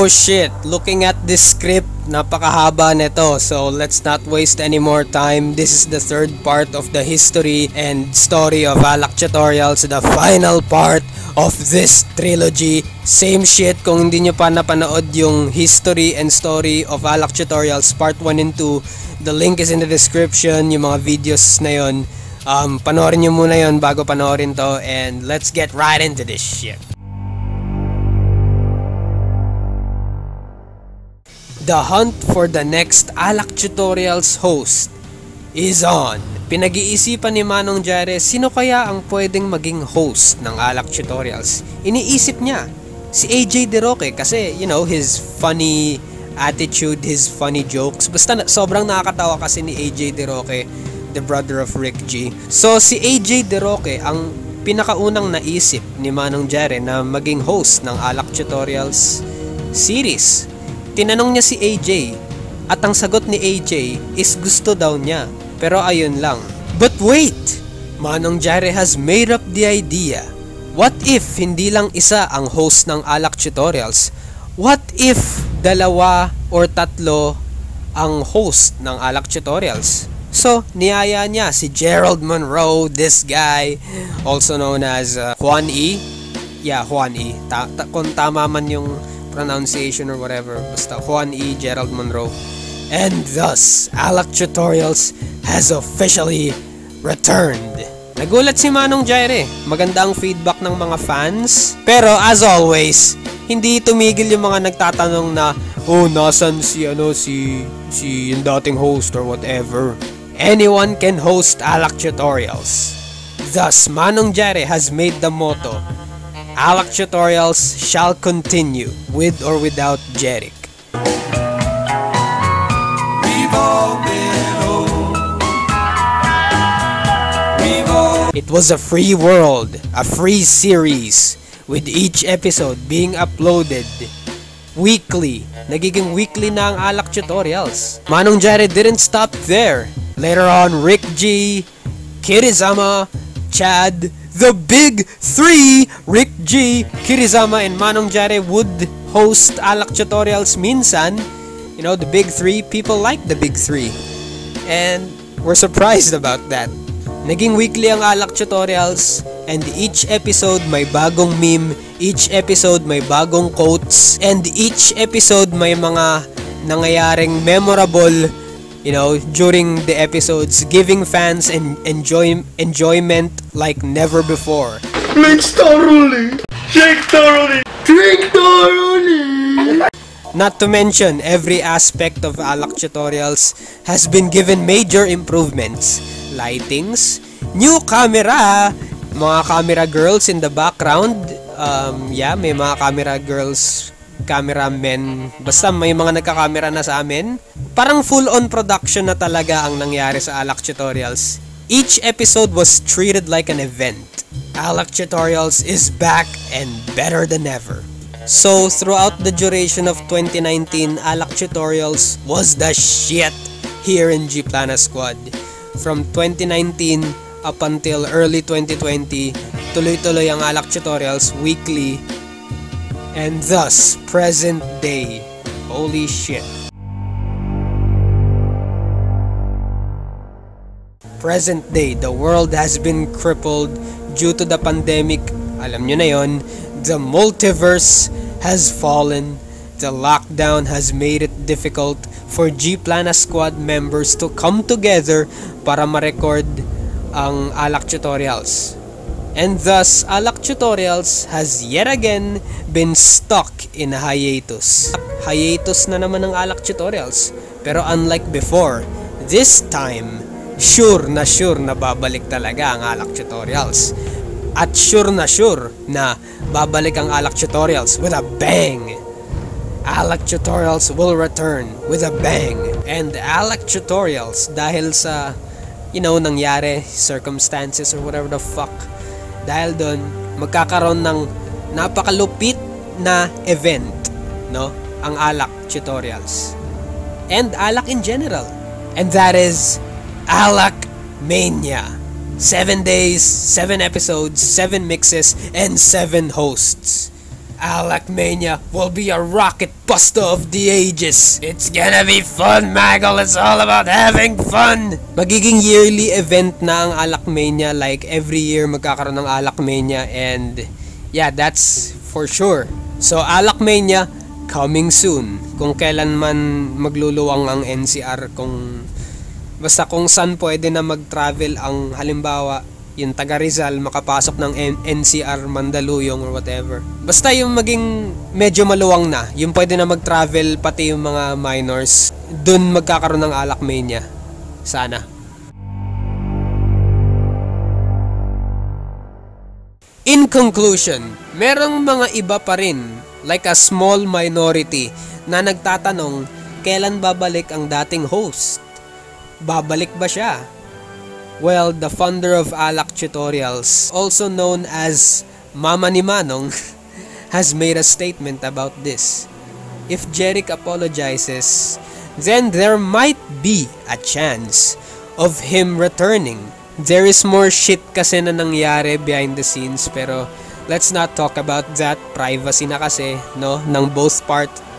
Oh shit, looking at this script, napakahaba nito. So let's not waste any more time. This is the third part of the history and story of Alak tutorials, the final part of this trilogy. Same shit kung hindi nyo pa napanood yung history and story of Alak tutorials part 1 and 2. The link is in the description, yung mga videos na yun. Panoorin nyo muna yun bago panoorin to, and let's get right into this shit. The hunt for the next Alak tutorials host is on. Pinag-iisipan ni Manong Jireh sino kaya ang pwedeng maging host ng Alak tutorials. Iniisip niya si AJ De Roque kasi you know his funny attitude, his funny jokes. Basta sobrang nakakatawa kasi ni AJ De Roque, the brother of Rick G. So si AJ De Roque ang pinakaunang naisip ni Manong Jireh na maging host ng Alak tutorials series. Tinanong niya si AJ at ang sagot ni AJ is gusto daw niya. Pero ayun lang. But wait! Manong Jireh has made up the idea. What if hindi lang isa ang host ng Alak tutorials? What if dalawa or tatlo ang host ng Alak tutorials? So, niyaya niya si Gerald Monroe, this guy, also known as Juan E. Yeah, Juan E. Kung tama man yung pronunciation or whatever, basta Juan E. Gerald Monroe. And thus, Alak tutorials has officially returned. Nagulat si Manong Jireh. Maganda ang feedback ng mga fans. Pero as always, hindi tumigil yung mga nagtatanong na, oh, nasan si yung dating host or whatever. Anyone can host Alak tutorials. Thus, Manong Jireh has made the motto, Alak tutorials shall continue with or without Jireh. It was a free world, a free series, with each episode being uploaded weekly. Nagiging weekly na ang Alak tutorials. Manong Jireh didn't stop there. Later on, Rick G, Kirizama, Chad, the big three, Rick G, Kirizama, and Manong Jireh would host Alak tutorials minsan. You know, the big three, people like the big three. And we're surprised about that. Naging weekly ang Alak tutorials, and each episode may bagong meme, each episode may bagong quotes, and each episode may mga nangyayaring memorable, you know, during the episodes, giving fans enjoyment like never before. Mix thoroughly, shake thoroughly, drink thoroughly. Not to mention, every aspect of Alak tutorials has been given major improvements. Lightings, new camera, mga camera girls in the background. Yeah, may mga camera girls, cameramen, basta may mga nagka-camera na sa amin. Parang full-on production na talaga ang nangyari sa Alak tutorials. Each episode was treated like an event. Alak tutorials is back and better than ever. So, throughout the duration of 2019, Alak tutorials was the shit here in G Plana Squad. From 2019 up until early 2020, tuloy-tuloy ang Alak tutorials weekly. And thus, present day. Holy shit. Present day, the world has been crippled due to the pandemic. Alam nyo na yon. The multiverse has fallen. The lockdown has made it difficult for G Plana Squad members to come together para ma-record ang Alak tutorials. And thus, Alak tutorials has yet again been stuck in a hiatus. Hiatus na naman ang Alak tutorials. Pero unlike before, this time, sure na babalik talaga ang Alak tutorials. At sure na babalik ang Alak tutorials with a bang. Alak tutorials will return with a bang. And Alak tutorials, dahil sa, you know, nangyari, circumstances or whatever the fuck, dahil doon, magkakaroon ng napakalupit na event, no? Ang Alak tutorials. And Alak in general. And that is Alak Mania. 7 days, 7 episodes, 7 mixes, and 7 hosts. Alak Mania will be a rocket buster of the ages. It's gonna be fun, Maggle. It's all about having fun. Magiging yearly event na ang Alak Mania. Like every year magkakaroon ng Alak Mania, and yeah, that's for sure. So Alak Mania coming soon. Kung kailan man magluluwang ang NCR, basta kung saan pwede na mag-travel ang halimbawa yung taga Rizal makapasok ng NCR, Mandaluyong or whatever. Basta yung maging medyo maluwang na, yung pwede na mag-travel pati yung mga minors, dun magkakaroon ng Alak Mania. Sana. In conclusion, merong mga iba pa rin, like a small minority, na nagtatanong kailan babalik ang dating host. Babalik ba siya? Well, the founder of Alak Tutorials, also known as Mama ni Manong, has made a statement about this. If Jireh apologizes, then there might be a chance of him returning. There is more shit kasi na nangyari behind the scenes, pero let's not talk about that. Privacy na kasi, no? Ng both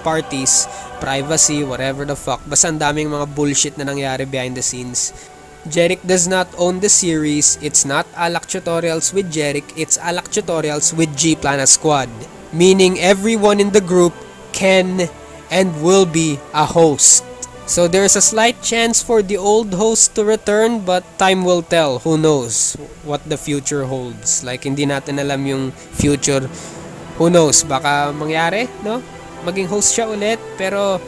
parties. Privacy, whatever the fuck. Basta ang daming mga bullshit na nangyari behind the scenes. Jireh does not own the series. It's not Alak Tutorials with Jireh. It's Alak Tutorials with G Plana Squad. Meaning everyone in the group can and will be a host. So there's a slight chance for the old host to return, but time will tell. Who knows what the future holds. Like hindi natin alam yung future. Who knows? Baka mangyari, no? Maging host siya ulit. Pero,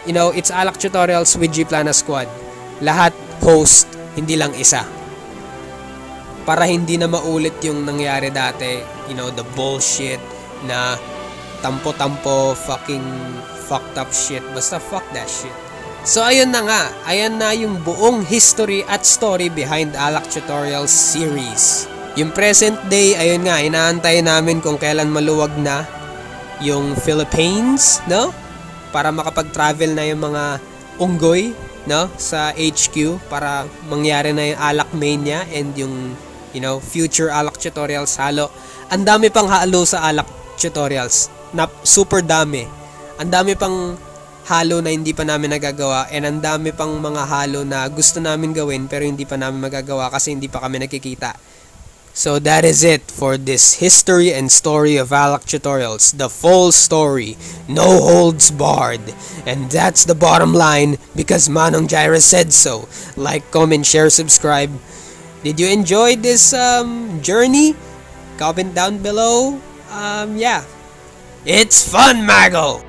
you know, it's Alak Tutorials with G Plana Squad. Lahat host, hindi lang isa. Para hindi na maulit yung nangyari dati, you know, the bullshit na tampo-tampo, fucking fucked up shit. Basta fuck that shit. So ayun na nga, ayan na yung buong history at story behind Alak Tutorials series. Yung present day, ayun nga, inaantay namin kung kailan maluwag na yung Philippines, no? Para makapag-travel na yung mga unggoy, no, sa HQ para mangyari na yung Alak Mania and yung, you know, future Alak Tutorials halo. Ang dami pang halo sa Alak Tutorials. Super dami. Ang dami pang halo na hindi pa namin nagagawa, and ang dami pang mga halo na gusto namin gawin pero hindi pa namin magagawa kasi hindi pa kami nakikita. So that is it for this history and story of Alak Tutorials. The full story. No holds barred. And that's the bottom line because Manong Jireh said so. Like, comment, share, subscribe. Did you enjoy this journey? Comment down below. Yeah. It's fun, Maggle!